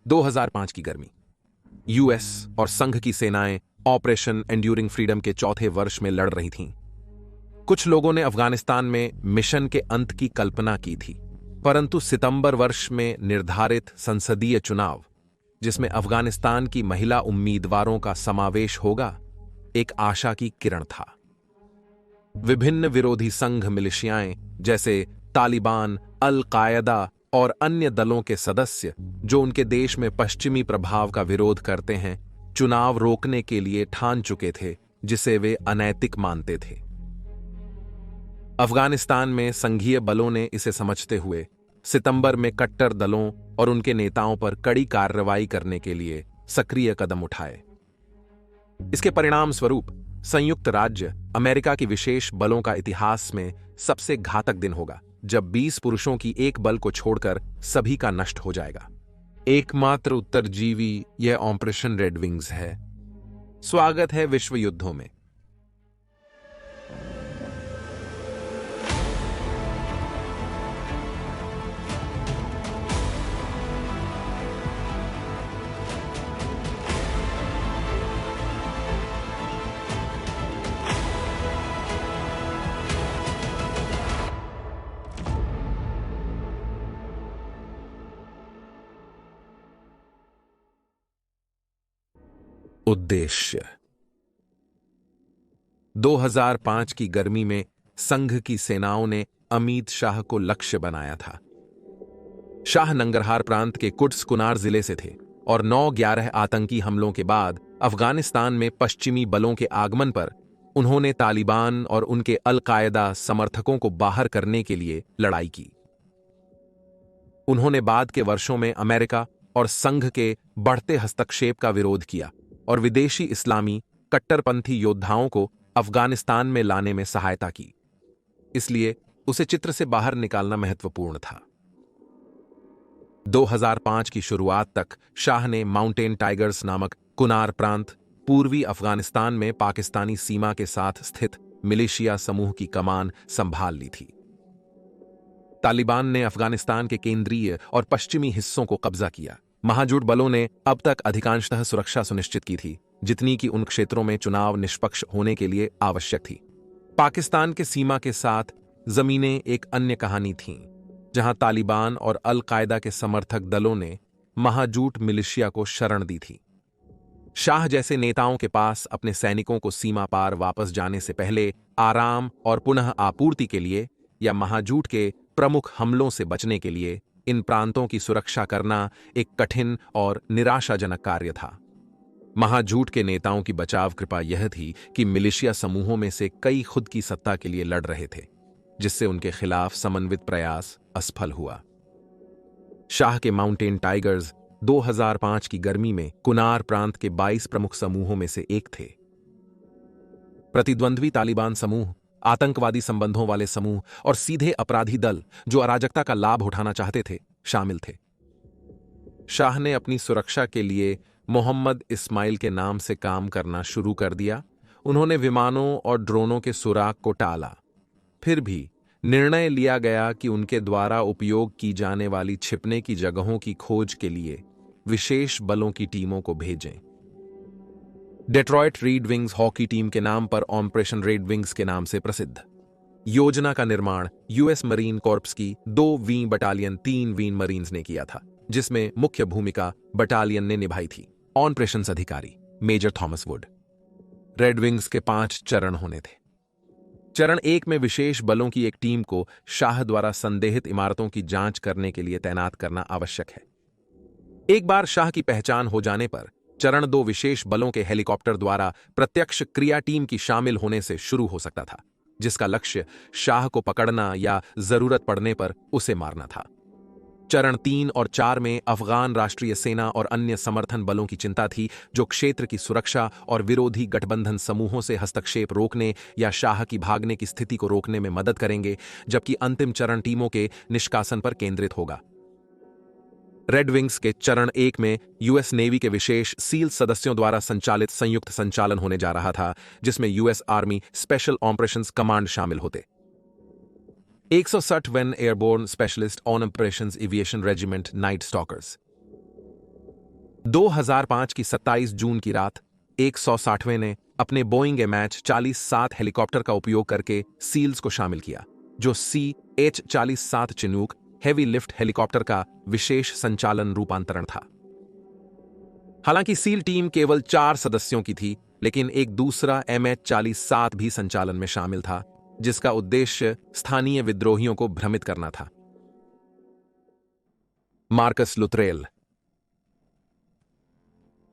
2005 की गर्मी। यूएस और संघ की सेनाएं ऑपरेशन एंड्यूरिंग फ्रीडम के चौथे वर्ष में लड़ रही थीं। कुछ लोगों ने अफगानिस्तान में मिशन के अंत की कल्पना की थी, परंतु सितंबर वर्ष में निर्धारित संसदीय चुनाव, जिसमें अफगानिस्तान की महिला उम्मीदवारों का समावेश होगा, एक आशा की किरण था। विभिन्न विरोधी संघ मिलिशियाएं जैसे तालिबान, अल कायदा और अन्य दलों के सदस्य जो उनके देश में पश्चिमी प्रभाव का विरोध करते हैं, चुनाव रोकने के लिए ठान चुके थे, जिसे वे अनैतिक मानते थे। अफगानिस्तान में संघीय बलों ने इसे समझते हुए सितंबर में कट्टर दलों और उनके नेताओं पर कड़ी कार्रवाई करने के लिए सक्रिय कदम उठाए। इसके परिणाम स्वरूप संयुक्त राज्य अमेरिका की विशेष बलों का इतिहास में सबसे घातक दिन होगा, जब 20 पुरुषों की एक बल को छोड़कर सभी का नष्ट हो जाएगा। एकमात्र उत्तरजीवी यह ऑपरेशन रेड विंग्स है। स्वागत है विश्व युद्धों में। उद्देश्य। 2005 की गर्मी में संघ की सेनाओं ने अमीद शाह को लक्ष्य बनाया था। शाह नंगरहार प्रांत के कुड्स कुनार जिले से थे और 9/11 आतंकी हमलों के बाद अफगानिस्तान में पश्चिमी बलों के आगमन पर उन्होंने तालिबान और उनके अल कायदा समर्थकों को बाहर करने के लिए लड़ाई की। उन्होंने बाद के वर्षों में अमेरिका और संघ के बढ़ते हस्तक्षेप का विरोध किया और विदेशी इस्लामी कट्टरपंथी योद्धाओं को अफगानिस्तान में लाने में सहायता की। इसलिए उसे चित्र से बाहर निकालना महत्वपूर्ण था। 2005 की शुरुआत तक शाह ने माउंटेन टाइगर्स नामक कुनार प्रांत, पूर्वी अफगानिस्तान में पाकिस्तानी सीमा के साथ स्थित मिलिशिया समूह की कमान संभाल ली थी। तालिबान ने अफगानिस्तान के केंद्रीय और पश्चिमी हिस्सों को कब्जा किया। महाजूट बलों ने अब तक अधिकांशतः सुरक्षा सुनिश्चित की थी, जितनी कि उन क्षेत्रों में चुनाव निष्पक्ष होने के लिए आवश्यक थी। पाकिस्तान के सीमा के साथ जमीनें एक अन्य कहानी थीं, जहां तालिबान और अल कायदा के समर्थक दलों ने महाजूट मिलिशिया को शरण दी थी। शाह जैसे नेताओं के पास अपने सैनिकों को सीमा पार वापस जाने से पहले आराम और पुनः आपूर्ति के लिए या महाजूट के प्रमुख हमलों से बचने के लिए इन प्रांतों की सुरक्षा करना एक कठिन और निराशाजनक कार्य था। महाजूट के नेताओं की बचाव कृपा यह थी कि मिलिशिया समूहों में से कई खुद की सत्ता के लिए लड़ रहे थे, जिससे उनके खिलाफ समन्वित प्रयास असफल हुआ। शाह के माउंटेन टाइगर्स 2005 की गर्मी में कुनार प्रांत के 22 प्रमुख समूहों में से एक थे। प्रतिद्वंद्वी तालिबान समूह, आतंकवादी संबंधों वाले समूह और सीधे अपराधी दल जो अराजकता का लाभ उठाना चाहते थे, शामिल थे। शाह ने अपनी सुरक्षा के लिए मोहम्मद इस्माइल के नाम से काम करना शुरू कर दिया। उन्होंने विमानों और ड्रोनों के सुराग को टाला। फिर भी निर्णय लिया गया कि उनके द्वारा उपयोग की जाने वाली छिपने की जगहों की खोज के लिए विशेष बलों की टीमों को भेजें। Detroit red wings hockey team के नाम पर ऑपरेशन रेड विंग्स के नाम से प्रसिद्ध। योजना का निर्माण यूएस मरीन कॉर्प्स की 2 वी बटालियन 3 वीन मरीन्स ने किया था, जिसमें मुख्य भूमिका बटालियन ने निभाई थी। ऑपरेशंस अधिकारी major Thomas Wood. Red wings के 5 चरण होने थे। चरण 1 में विशेष बलों की एक टीम को शाह द्वारा संदेहित इमारतों की जांच करने के लिए तैनात करना आवश्यक है। एक बार शाह की पहचान हो जाने पर चरण 2 विशेष बलों के हेलीकॉप्टर द्वारा प्रत्यक्ष क्रिया टीम की शामिल होने से शुरू हो सकता था, जिसका लक्ष्य शाह को पकड़ना या जरूरत पड़ने पर उसे मारना था। चरण 3 और 4 में अफगान राष्ट्रीय सेना और अन्य समर्थन बलों की चिंता थी, जो क्षेत्र की सुरक्षा और विरोधी गठबंधन समूहों से हस्तक्षेप रोकने या शाह की भागने की स्थिति को रोकने में मदद करेंगे, जबकि अंतिम चरण टीमों के निष्कासन पर केंद्रित होगा। रेड विंग्स के चरण 1 में यूएस नेवी के विशेष सील सदस्यों द्वारा संचालित संयुक्त संचालन होने जा रहा था, जिसमें US army special operations command शामिल होते। 160 airborne specialist on operations aviation regiment night stalkers. 2005 की 27 जून की रात 160वें ने अपने बोइंग MH-40-7 हेलीकॉप्टर का उपयोग करके सील्स को शामिल किया, जो CH-40-7 Chinook heavy lift helicopter का विशेष संचालन रूपांतरण था। हालांकि सील टीम केवल 4 सदस्यों की थी, लेकिन एक दूसरा MH-40-7 भी संचालन में शामिल था, जिसका उद्देश्य स्थानीय विद्रोहियों को भ्रमित करना था। मार्कस लुथरेल।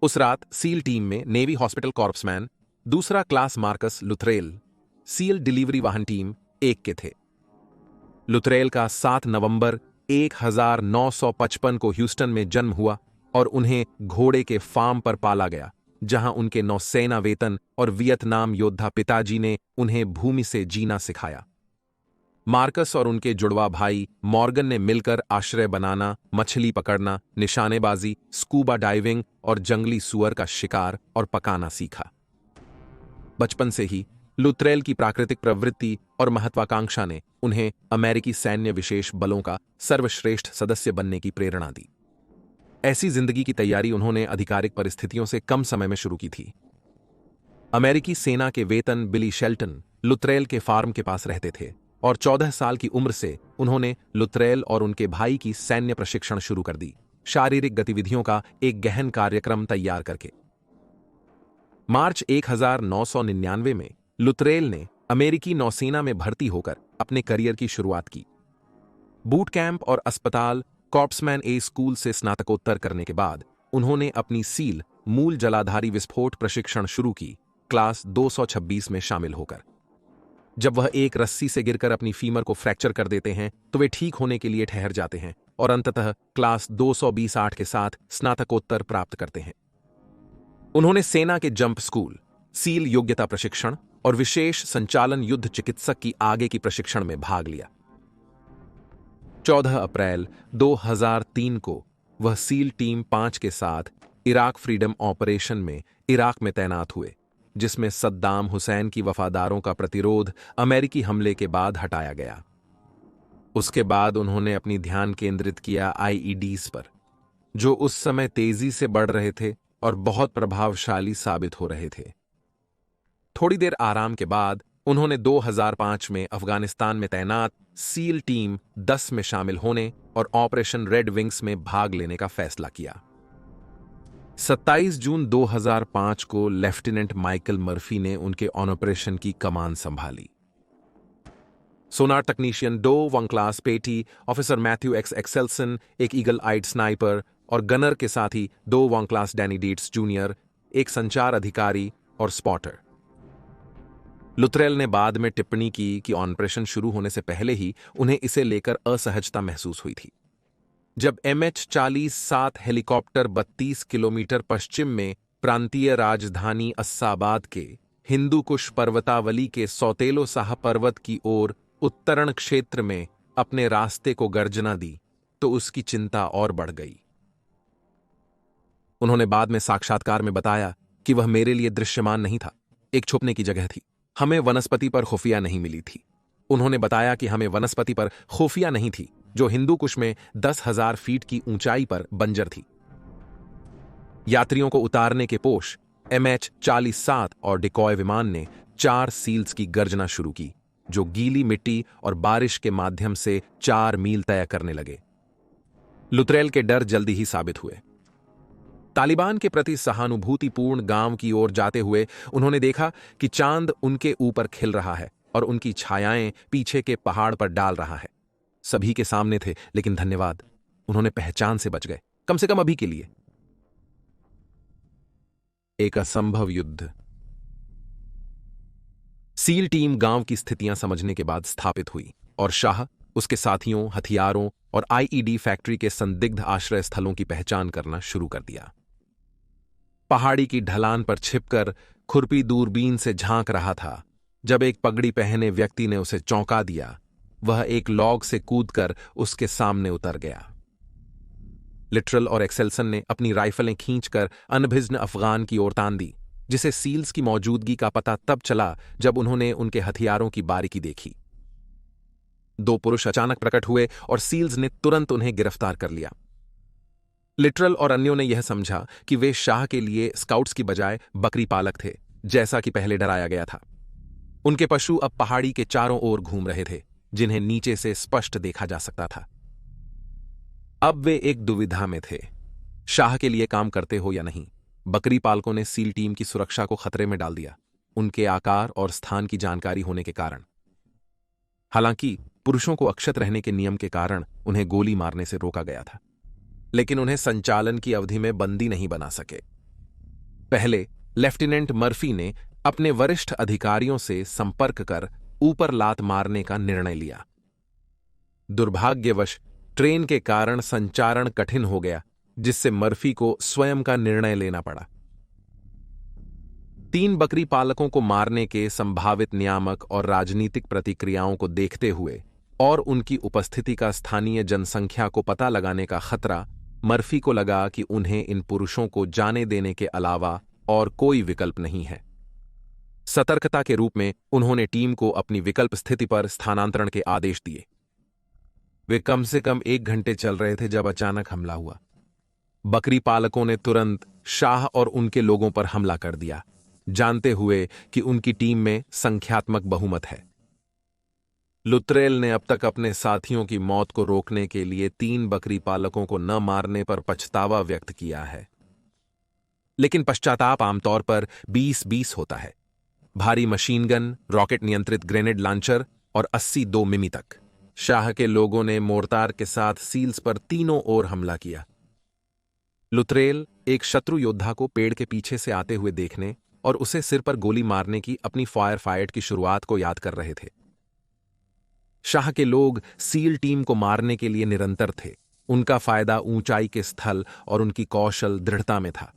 उस रात सील टीम में नेवी हॉस्पिटल कॉर्प्समैन दूसरा क्लास मार्कस लुथरेल सील डिलीवरी वाहन टीम 1 के थे। लुथरेल का 7 नवंबर 1955 को ह्यूस्टन में जन्म हुआ और उन्हें घोड़े के फार्म पर पाला गया, जहां उनके नौसेना वेतन और वियतनाम योद्धा पिताजी ने उन्हें भूमि से जीना सिखाया। मार्कस और उनके जुड़वा भाई मॉर्गन ने मिलकर आश्रय बनाना, मछली पकड़ना, निशानेबाजी, स्कूबा डाइविंग और जंगली सुअर का शिकार और पकाना सीखा। बचपन से ही लुथरेल की प्राकृतिक प्रवृत्ति और महत्वाकांक्षा ने उन्हें अमेरिकी सैन्य विशेष बलों का सर्वश्रेष्ठ सदस्य बनने की प्रेरणा दी। ऐसी जिंदगी की तैयारी उन्होंने आधिकारिक परिस्थितियों से कम समय में शुरू की थी। अमेरिकी सेना के वेतन बिली शेल्टन लुथरेल के फार्म के पास रहते थे और 14 साल की उम्र से उन्होंने लुथरेल और उनके भाई की सैन्य प्रशिक्षण शुरू कर दी, शारीरिक गतिविधियों का एक गहन कार्यक्रम तैयार करके। मार्च 1999 में लुथरेल ने अमेरिकी नौसेना में भर्ती होकर अपने करियर की शुरुआत की। बूट कैंप और अस्पताल कॉर्प्समैन ए स्कूल से स्नातकोत्तर करने के बाद उन्होंने अपनी सील मूल जलाधारी विस्फोट प्रशिक्षण शुरू की, क्लास 226 में शामिल होकर। जब वह एक रस्सी से गिरकर अपनी फीमर को फ्रैक्चर कर देते हैं तो वे ठीक होने के लिए ठहर जाते हैं और अंततः क्लास 220-8 के साथ स्नातकोत्तर प्राप्त करते हैं। उन्होंने सेना के जंप स्कूल, सील योग्यता प्रशिक्षण और विशेष संचालन युद्ध चिकित्सक की आगे की प्रशिक्षण में भाग लिया। 14 अप्रैल 2003 को वह सील टीम 5 के साथ इराक फ्रीडम ऑपरेशन में इराक में तैनात हुए, जिसमें सद्दाम हुसैन की वफादारों का प्रतिरोध अमेरिकी हमले के बाद हटाया गया। उसके बाद उन्होंने अपनी ध्यान केंद्रित किया आईईडीज पर, जो उस समय तेजी से बढ़ रहे थे और बहुत प्रभावशाली साबित हो रहे थे। थोड़ी देर आराम के बाद उन्होंने 2005 में अफगानिस्तान में तैनात सील टीम 10 में शामिल होने और ऑपरेशन रेड विंग्स में भाग लेने का फैसला किया। 27 जून 2005 को लेफ्टिनेंट माइकल मर्फी ने उनके ऑन ऑपरेशन की कमान संभाली। सोनार तकनीशियन डो वन class petty, officer Matthew x Axelson, एक ईगल आइड स्नाइपर और गनर के साथ ही डो वन क्लास डैनी डीट्स जूनियर, एक संचार अधिकारी और स्पॉटर। लुथरेल ने बाद में टिप्पणी की कि ऑपरेशन शुरू होने से पहले ही उन्हें इसे लेकर असहजता महसूस हुई थी। जब MH-40-7 हेलीकॉप्टर 32 किलोमीटर पश्चिम में प्रांतीय राजधानी अस्साबाद के हिंदू कुश पर्वतावली के सौतेलो साह पर्वत की ओर उत्तरण क्षेत्र में अपने रास्ते को गर्जना दी तो उसकी चिंता और बढ़ गई। उन्होंने बाद में साक्षात्कार में बताया कि वह मेरे लिए दृश्यमान नहीं था, एक छुपने की जगह थी। हमें वनस्पति पर खुफिया नहीं मिली थी। उन्होंने बताया कि हमें वनस्पति पर खुफिया नहीं थी, जो हिंदू कुश में 10,000 फीट की ऊंचाई पर बंजर थी। यात्रियों को उतारने के पोष MH-40-7 और डिकॉय विमान ने 4 सील्स की गर्जना शुरू की, जो गीली मिट्टी और बारिश के माध्यम से 4 मील तय करने लगे। लुथरेल के डर जल्दी ही साबित हुए। तालिबान के प्रति सहानुभूतिपूर्ण गांव की ओर जाते हुए उन्होंने देखा कि चांद उनके ऊपर खिल रहा है और उनकी छायाएं पीछे के पहाड़ पर डाल रहा है। सभी के सामने थे, लेकिन धन्यवाद, उन्होंने पहचान से बच गए, कम से कम अभी के लिए। एक असंभव युद्ध। सील टीम गांव की स्थितियां समझने के बाद स्थापित हुई और शाह, उसके साथियों, हथियारों और आईईडी फैक्ट्री के संदिग्ध आश्रय स्थलों की पहचान करना शुरू कर दिया। पहाड़ी की ढलान पर छिपकर खुरपी दूरबीन से झांक रहा था जब एक पगड़ी पहने व्यक्ति ने उसे चौंका दिया। वह एक लॉग से कूदकर उसके सामने उतर गया। लिटरल और एक्सेल्सन ने अपनी राइफलें खींचकर अनभिज्ञ अफगान की ओर तान दी, जिसे सील्स की मौजूदगी का पता तब चला जब उन्होंने उनके हथियारों की बारीकी देखी। 2 पुरुष अचानक प्रकट हुए और सील्स ने तुरंत उन्हें गिरफ्तार कर लिया। लिटरल और अन्यों ने यह समझा कि वे शाह के लिए स्काउट्स की बजाय बकरी पालक थे, जैसा कि पहले डराया गया था। उनके पशु अब पहाड़ी के चारों ओर घूम रहे थे, जिन्हें नीचे से स्पष्ट देखा जा सकता था। अब वे एक दुविधा में थे, शाह के लिए काम करते हो या नहीं। बकरी पालकों ने सील टीम की सुरक्षा को खतरे में डाल दिया, उनके आकार और स्थान की जानकारी होने के कारण। हालांकि पुरुषों को अक्षत रहने के नियम के कारण उन्हें गोली मारने से रोका गया था, लेकिन उन्हें संचालन की अवधि में बंदी नहीं बना सके। पहले लेफ्टिनेंट मर्फी ने अपने वरिष्ठ अधिकारियों से संपर्क कर ऊपर लात मारने का निर्णय लिया। दुर्भाग्यवश ट्रेन के कारण संचारण कठिन हो गया, जिससे मर्फी को स्वयं का निर्णय लेना पड़ा। 3 बकरी पालकों को मारने के संभावित नियामक और राजनीतिक प्रतिक्रियाओं को देखते हुए और उनकी उपस्थिति का स्थानीय जनसंख्या को पता लगाने का खतरा, मर्फी को लगा कि उन्हें इन पुरुषों को जाने देने के अलावा और कोई विकल्प नहीं है। सतर्कता के रूप में उन्होंने टीम को अपनी विकल्प स्थिति पर स्थानांतरण के आदेश दिए। वे कम से कम 1 घंटे चल रहे थे जब अचानक हमला हुआ। बकरी पालकों ने तुरंत शाह और उनके लोगों पर हमला कर दिया, जानते हुए कि उनकी टीम में संख्यात्मक बहुमत है। लुत्रेल ने अब तक अपने साथियों की मौत को रोकने के लिए 3 बकरी पालकों को न मारने पर पछतावा व्यक्त किया है, लेकिन पश्चाताप आमतौर पर 20-20 होता है। भारी मशीन गन, रॉकेट नियंत्रित ग्रेनेड लॉन्चर और 82 मिमी तक। शाह के लोगों ने मोर्टार के साथ सील्स पर तीनों ओर हमला किया। लुत्रेल एक शत्रु योद्धा को पेड़ के पीछे से आते हुए देखने और उसे सिर पर गोली मारने की अपनी फायर फाइट की शुरुआत को याद कर रहे थे। शाह के लोग सील टीम को मारने के लिए निरंतर थे। उनका फायदा ऊंचाई के स्थल और उनकी कौशल दृढ़ता में था।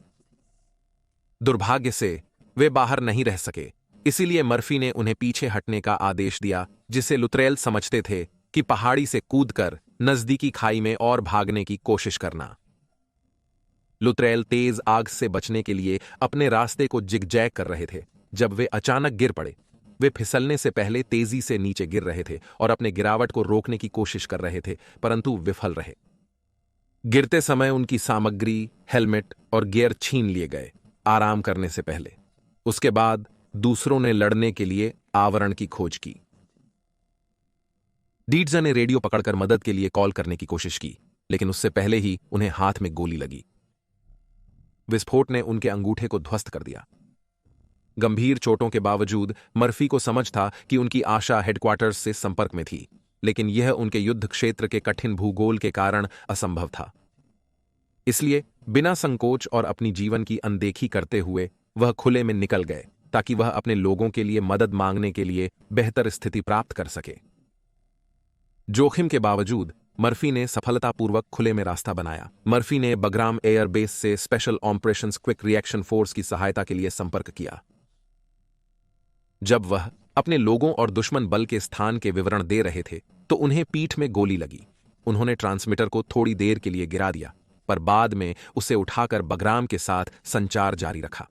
दुर्भाग्य से वे बाहर नहीं रह सके, इसीलिए मर्फी ने उन्हें पीछे हटने का आदेश दिया, जिसे लुत्रेल समझते थे कि पहाड़ी से कूदकर नजदीकी खाई में और भागने की कोशिश करना। लुत्रेल तेज आग से बचने के लिए अपने रास्ते को जिगजैग कर रहे थे जब वे अचानक गिर पड़े। वे फिसलने से पहले तेजी से नीचे गिर रहे थे और अपने गिरावट को रोकने की कोशिश कर रहे थे, परंतु विफल रहे। गिरते समय उनकी सामग्री, हेलमेट और गियर छीन लिए गए आराम करने से पहले। उसके बाद दूसरों ने लड़ने के लिए आवरण की खोज की। डीड्जा ने रेडियो पकड़कर मदद के लिए कॉल करने की कोशिश की, लेकिन उससे पहले ही उन्हें हाथ में गोली लगी। विस्फोट ने उनके अंगूठे को ध्वस्त कर दिया। गंभीर चोटों के बावजूद मर्फी को समझ था कि उनकी आशा हेडक्वार्टर्स से संपर्क में थी, लेकिन यह उनके युद्ध क्षेत्र के कठिन भूगोल के कारण असंभव था। इसलिए बिना संकोच और अपनी जीवन की अनदेखी करते हुए वह खुले में निकल गए, ताकि वह अपने लोगों के लिए मदद मांगने के लिए बेहतर स्थिति प्राप्त कर सके। जोखिम के बावजूद मर्फी ने सफलतापूर्वक खुले में रास्ता बनाया। मर्फी ने बग्राम एयरबेस से special operations quick reaction force की सहायता के लिए संपर्क किया। जब वह अपने लोगों और दुश्मन बल के स्थान के विवरण दे रहे थे, तो उन्हें पीठ में गोली लगी। उन्होंने ट्रांसमीटर को थोड़ी देर के लिए गिरा दिया, पर बाद में उसे उठाकर बग्राम के साथ संचार जारी रखा।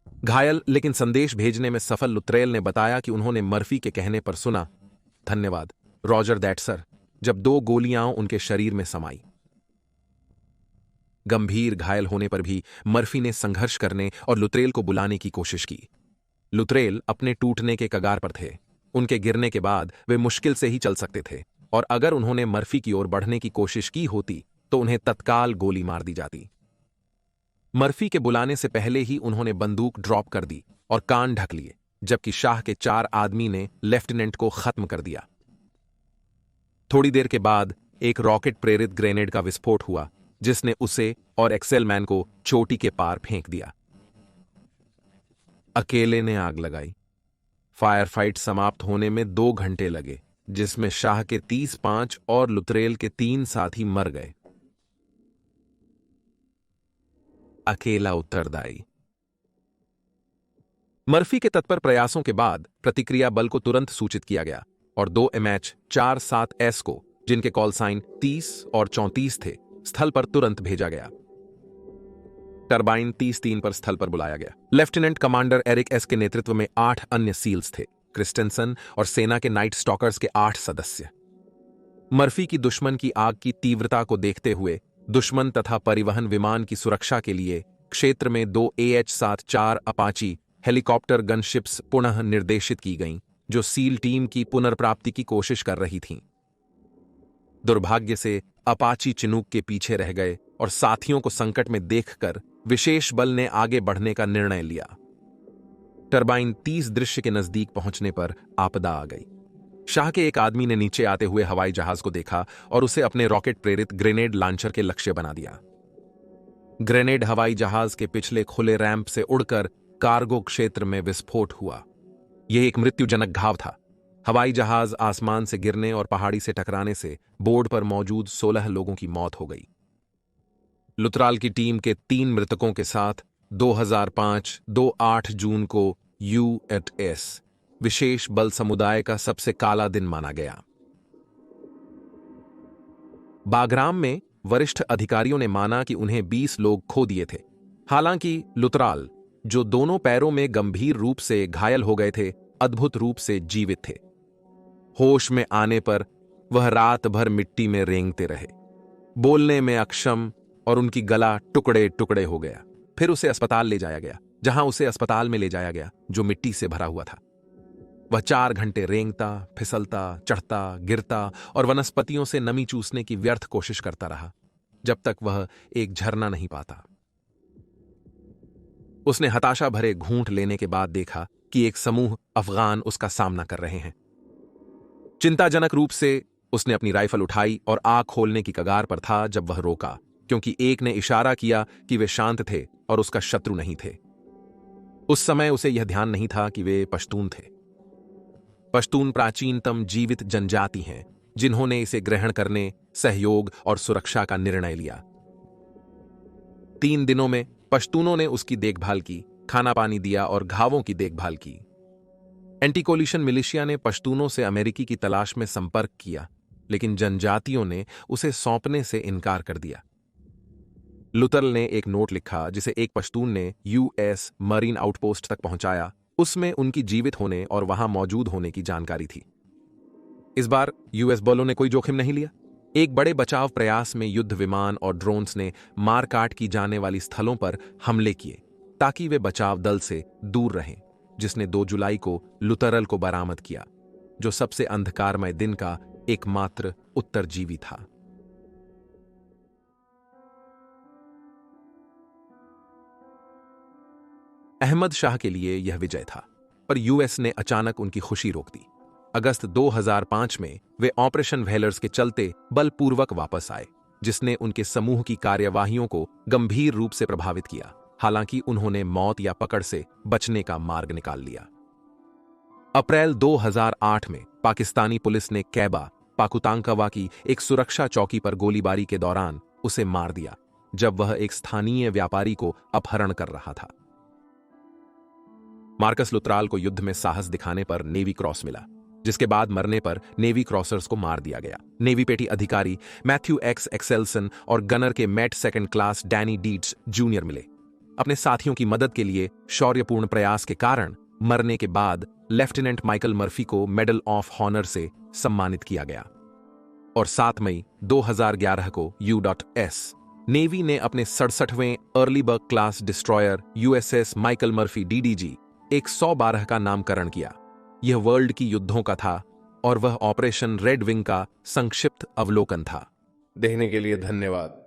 घायल लेकिन संदेश भेजने में सफल लुत्रेल ने बताया कि उन्होंने मर्फी के कहने पर सुना, धन्यवाद, रॉजर दैट सर, जब 2 गोलियां उनके शरीर में समाई। गंभीर घायल होने पर भी मर्फी ने संघर्ष करने और लुत्रेल को बुलाने की कोशिश की। लुत्रेल अपने टूटने के कगार पर थे। उनके गिरने के बाद वे मुश्किल से ही चल सकते थे, और अगर उन्होंने मर्फी की ओर बढ़ने की कोशिश की होती तो उन्हें तत्काल गोली मार दी जाती। मर्फी के बुलाने से पहले ही उन्होंने बंदूक ड्रॉप कर दी और कान ढक लिए, जबकि शाह के 4 आदमी ने लेफ्टिनेंट को खत्म कर दिया। थोड़ी देर के बाद एक रॉकेट प्रेरित ग्रेनेड का विस्फोट हुआ, जिसने उसे और एक्सेलमैन को चोटी के पार फेंक दिया। अकेले ने आग लगाई। फायर फाइट समाप्त होने में 2 घंटे लगे, जिसमें शाह के 30-5 और लुत्रेल के 3 साथी मर गए। अकेला उत्तरदायी। मर्फी के तत्पर प्रयासों के बाद प्रतिक्रिया बल को तुरंत सूचित किया गया और 2 MH-47S को, जिनके कॉल साइन 30 और 34 थे, स्थल पर तुरंत भेजा गया। टरबाइन 30-3 पर स्थल पर बुलाया गया। लेफ्टिनेंट कमांडर एरिक एस के नेतृत्व में 8 अन्य सील्स थे, क्रिस्टेंसन और सेना के नाइट स्टॉकर्स के 8 सदस्य। मर्फी की दुश्मन की आग की तीव्रता को देखते हुए दुश्मन तथा परिवहन विमान की सुरक्षा के लिए क्षेत्र में 2 AH-74 अपाची हेलीकॉप्टर गनशिप्स पुनः निर्देशित की गईं, जो सील टीम की पुनर्प्राप्ति की कोशिश कर रही थीं। दुर्भाग्य से अपाची चिनूक के पीछे रह गए और साथियों को संकट में देखकर विशेष बल ने आगे बढ़ने का निर्णय लिया। टरबाइन 30 दृश्य के नजदीक पहुंचने पर आपदा आ गई। शाह के एक आदमी ने नीचे आते हुए हवाई जहाज को देखा और उसे अपने रॉकेट प्रेरित ग्रेनेड लॉन्चर के लक्ष्य बना दिया। ग्रेनेड हवाई जहाज के पिछले खुले रैंप से उड़कर कार्गो क्षेत्र में विस्फोट हुआ। यह एक मृत्युजनक घाव था। हवाई जहाज आसमान से गिरने और पहाड़ी से टकराने से बोर्ड पर मौजूद 16 लोगों की मौत हो गई। लुथराल की टीम के 3 मृतकों के साथ 2005-28 जून को USS विशेष बल समुदाय का सबसे काला दिन माना गया। बागराम में वरिष्ठ अधिकारियों ने माना कि उन्हें 20 लोग खो दिए थे। हालांकि लुथराल, जो दोनों पैरों में गंभीर रूप से घायल हो गए थे, अद्भुत रूप से जीवित थे। होश में आने पर वह रात भर मिट्टी में रेंगते रहे, बोलने में अक्षम, और उनकी गला टुकड़े टुकड़े हो गया। फिर उसे अस्पताल ले जाया गया, जहां उसे अस्पताल में ले जाया गया जो मिट्टी से भरा हुआ था। वह 4 घंटे रेंगता, फिसलता, चढ़ता, गिरता और वनस्पतियों से नमी चूसने की व्यर्थ कोशिश करता रहा, जब तक वह एक झरना नहीं पाता। उसने हताशा भरे घूंट लेने के बाद देखा कि एक समूह अफगान उसका सामना कर रहे हैं। चिंताजनक रूप से उसने अपनी राइफल उठाई और आग खोलने की कगार पर था जब वह रोका, क्योंकि एक ने इशारा किया कि वे शांत थे और उसका शत्रु नहीं थे। उस समय उसे यह ध्यान नहीं था कि वे पश्तून थे। पश्तून प्राचीनतम जीवित जनजाति हैं, जिन्होंने इसे ग्रहण करने, सहयोग और सुरक्षा का निर्णय लिया। 3 दिनों में पश्तूनों ने उसकी देखभाल की, खाना पानी दिया और घावों की देखभाल की। एंटी कोलिशन मिलिशिया ने पश्तूनों से अमेरिकी की तलाश में संपर्क किया, लेकिन जनजातियों ने उसे सौंपने से इनकार कर दिया। लुथरल ने एक नोट लिखा जिसे एक पश्तून ने US मरीन आउटपोस्ट तक पहुंचाया। उसमें उनकी जीवित होने और वहां मौजूद होने की जानकारी थी। इस बार US बलों ने कोई जोखिम नहीं लिया। एक बड़े बचाव प्रयास में युद्ध विमान और ड्रोन्स ने मार काट की जाने वाली स्थलों पर हमले किए, ताकि वे बचाव दल से दूर रहें, जिसने 2 जुलाई को लुथरल को बरामद किया, जो सबसे अंधकारमय दिन का एकमात्र उत्तरजीवी था। अहमद शाह के लिए यह विजय था, पर US ने अचानक उनकी खुशी रोक दी। अगस्त 2005 में वे ऑपरेशन वेलर्स के चलते बलपूर्वक वापस आए, जिसने उनके समूह की कार्यवाहियों को गंभीर रूप से प्रभावित किया। हालांकि उन्होंने मौत या पकड़ से बचने का मार्ग निकाल लिया। अप्रैल 2008 में पाकिस्तानी पुलिस ने कैबा, पाकुतांकवा की एक सुरक्षा चौकी पर गोलीबारी के दौरान उसे मार दिया, जब वह एक स्थानीय व्यापारी को अपहरण कर रहा था। मार्कस लुथराल को युद्ध में साहस दिखाने पर नेवी क्रॉस मिला, जिसके बाद मरने पर नेवी क्रॉसर्स को मार दिया गया। नेवी पेटी अधिकारी मैथ्यू एक्स एक्सेल्सन और गनर के mate second class Danny Dietz junior मिले। अपने साथियों की मदद के लिए शौर्यपूर्ण प्रयास के कारण मरने के बाद लेफ्टिनेंट माइकल मर्फी को मेडल ऑफ ऑनर से सम्मानित किया गया। और 7 मई 2011 को US नेवी ने अपने 67वें Arleigh Burke class destroyer USS Michael Murphy DDG 112 का नामकरण किया। यह वर्ल्ड की युद्धों का था और वह ऑपरेशन रेड विंग का संक्षिप्त अवलोकन था। देखने के लिए धन्यवाद।